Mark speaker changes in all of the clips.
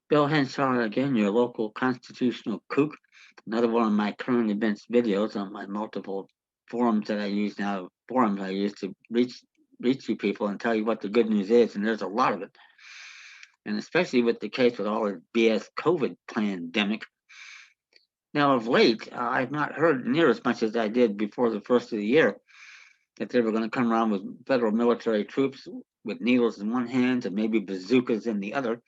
Speaker 1: Bill Henshaw again, your local constitutional kook. Another one of my current events videos on my multiple forums I use to reach you people and tell you what the good news is, and there's a lot of it. And especially with the case with all the BS COVID pandemic. Now, of late, I've not heard near as much as I did before the first of the year that they were going to come around with federal military troops with needles in one hand and maybe bazookas in the other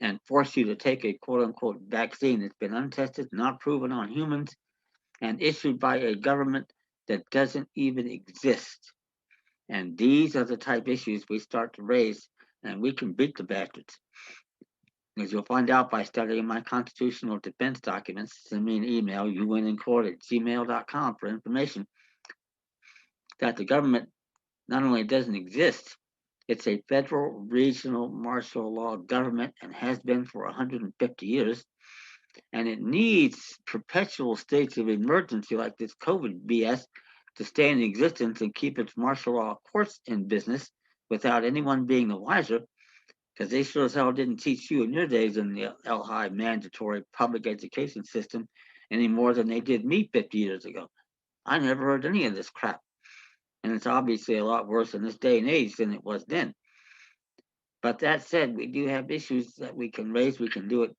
Speaker 1: and force you to take a quote unquote vaccine that's been untested, not proven on humans, and issued by a government that doesn't even exist. And these are the type issues we start to raise, and we can beat the bastards. As you'll find out by studying my constitutional defense documents, send me an email, uwinnincourt@gmail.com, for information that the government not only doesn't exist, it's a federal regional martial law government and has been for 150 years. And it needs perpetual states of emergency like this COVID BS to stay in existence and keep its martial law courts in business without anyone being the wiser, because they sure as hell didn't teach you in your days in the high mandatory public education system any more than they did me 50 years ago. I never heard any of this crap. And it's obviously a lot worse in this day and age than it was then. But that said, we do have issues that we can raise. We can do it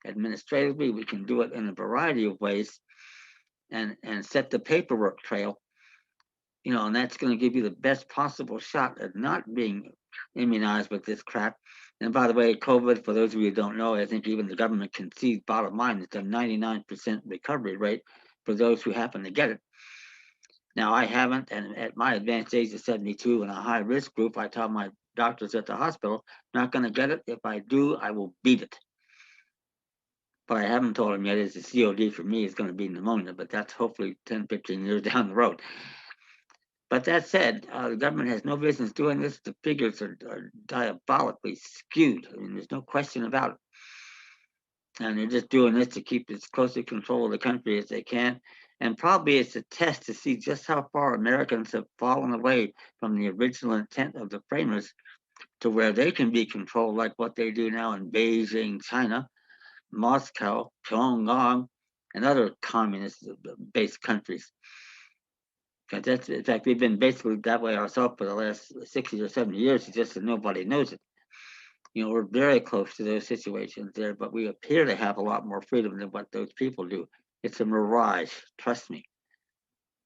Speaker 1: administratively, we can do it in a variety of ways and set the paperwork trail, and that's going to give you the best possible shot at not being immunized with this crap. And by the way, COVID, for those of you who don't know, I think even the government concedes bottom line, it's a 99% recovery rate for those who happen to get it. Now, I haven't, and at my advanced age of 72 in a high risk group, I tell my doctors at the hospital, not going to get it. If I do, I will beat it. What I haven't told him yet is the COD for me is going to be pneumonia, but that's hopefully 10, 15 years down the road. But that said, the government has no business doing this. The figures are diabolically skewed. I mean, there's no question about it. And they're just doing this to keep as close to control of the country as they can. And probably it's a test to see just how far Americans have fallen away from the original intent of the framers to where they can be controlled like what they do now in Beijing, China, Moscow, Pyongyang, and other communist-based countries. In fact, we've been basically that way ourselves for the last 60 or 70 years. It's just that nobody knows it. We're very close to those situations there, but we appear to have a lot more freedom than what those people do. It's a mirage, trust me.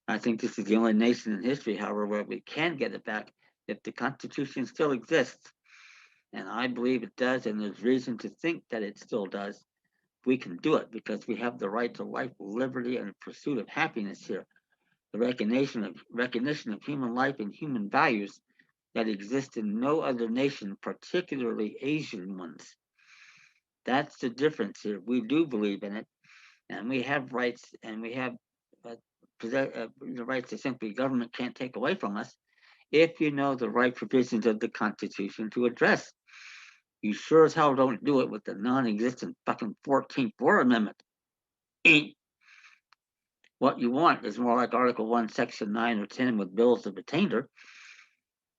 Speaker 1: I think this is the only nation in history, however, where we can get it back if the Constitution still exists. And I believe it does, and there's reason to think that it still does. We can do it because we have the right to life, liberty, and pursuit of happiness here. The recognition of human life and human values that exist in no other nation, particularly Asian ones. That's the difference here. We do believe in it, and we have rights, and we have the rights that simply government can't take away from us if you know the right provisions of the Constitution to address. You sure as hell don't do it with the non-existent fucking 14th War Amendment. Ain't. What you want is more like Article 1, Section 9 or 10 with bills of attainder.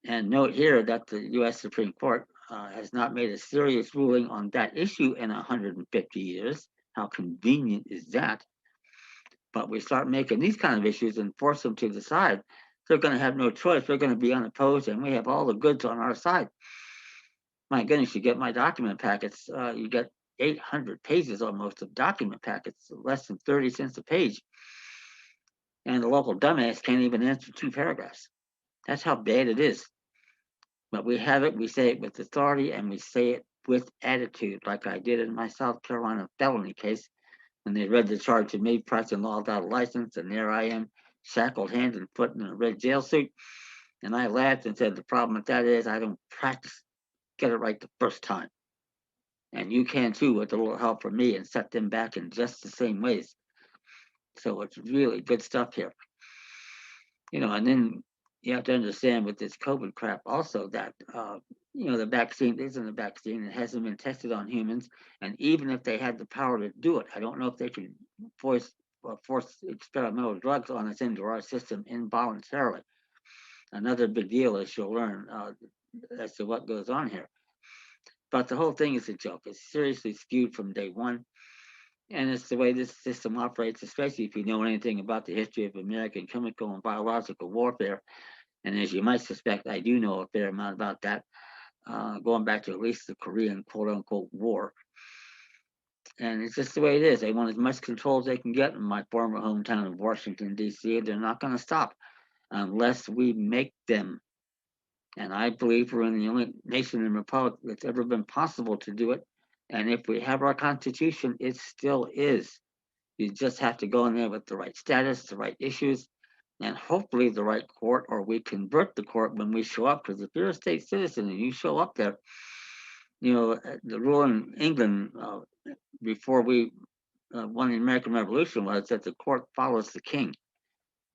Speaker 1: And note here that the U.S. Supreme Court has not made a serious ruling on that issue in 150 years. How convenient is that? But we start making these kind of issues and force them to decide. They're going to have no choice. They're going to be unopposed, and we have all the goods on our side. My goodness, you get my document packets. You get 800 pages almost of document packets, less than 30 cents a page. And the local dumbass can't even answer 2 paragraphs. That's how bad it is. But we have it, we say it with authority, and we say it with attitude, like I did in my South Carolina felony case when they read the charge of me pressing law without a license, and there I am, shackled hand and foot in a red jail suit. And I laughed and said, the problem with that is I don't practice, get it right the first time. And you can too with a little help from me and set them back in just the same ways. So it's really good stuff here. And then you have to understand with this COVID crap also that, the vaccine isn't a vaccine. It hasn't been tested on humans. And even if they had the power to do it, I don't know if they could force experimental drugs on us into our system involuntarily. Another big deal, as you'll learn, as to what goes on here. But the whole thing is a joke. It's seriously skewed from day one. And it's the way this system operates, especially if you know anything about the history of American chemical and biological warfare. And as you might suspect, I do know a fair amount about that, going back to at least the Korean quote unquote war. And it's just the way it is. They want as much control as they can get in my former hometown of Washington, D.C. They're not going to stop unless we make them. And I believe we're in the only nation and republic that's ever been possible to do it. And if we have our Constitution, it still is. You just have to go in there with the right status, the right issues, and hopefully the right court, or we convert the court when we show up. Because if you're a state citizen and you show up there, the rule in England before we won the American Revolution was that the court follows the king.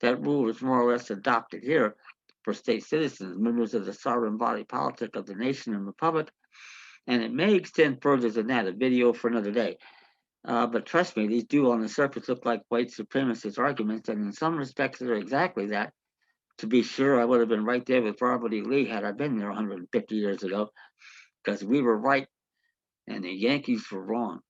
Speaker 1: That rule is more or less adopted here for state citizens, members of the sovereign body politic of the nation and republic, and it may extend further than that, a video for another day. But trust me, these do on the surface look like white supremacist arguments, and in some respects they're exactly that. To be sure, I would have been right there with Robert E. Lee had I been there 150 years ago, because we were right and the Yankees were wrong.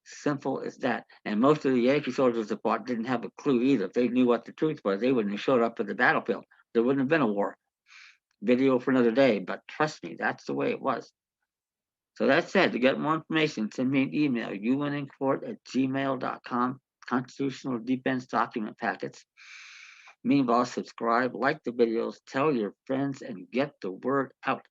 Speaker 1: Simple as that. And most of the Yankee soldiers that fought didn't have a clue either. If they knew what the truth was, they wouldn't have showed up at the battlefield. There wouldn't have been a war. Video for another day, but trust me, that's the way it was. So that said, to get more information, send me an email, unincourt@gmail.com, constitutional defense document packets. Meanwhile, subscribe, like the videos, tell your friends, and get the word out.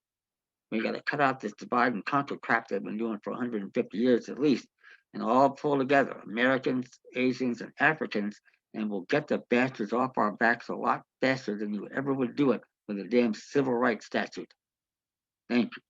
Speaker 1: We got to cut out this divide and conquer crap they've been doing for 150 years at least, and all pull together, Americans, Asians, and Africans, and we'll get the bastards off our backs a lot faster than you ever would do it with a damn civil rights statute. Thank you.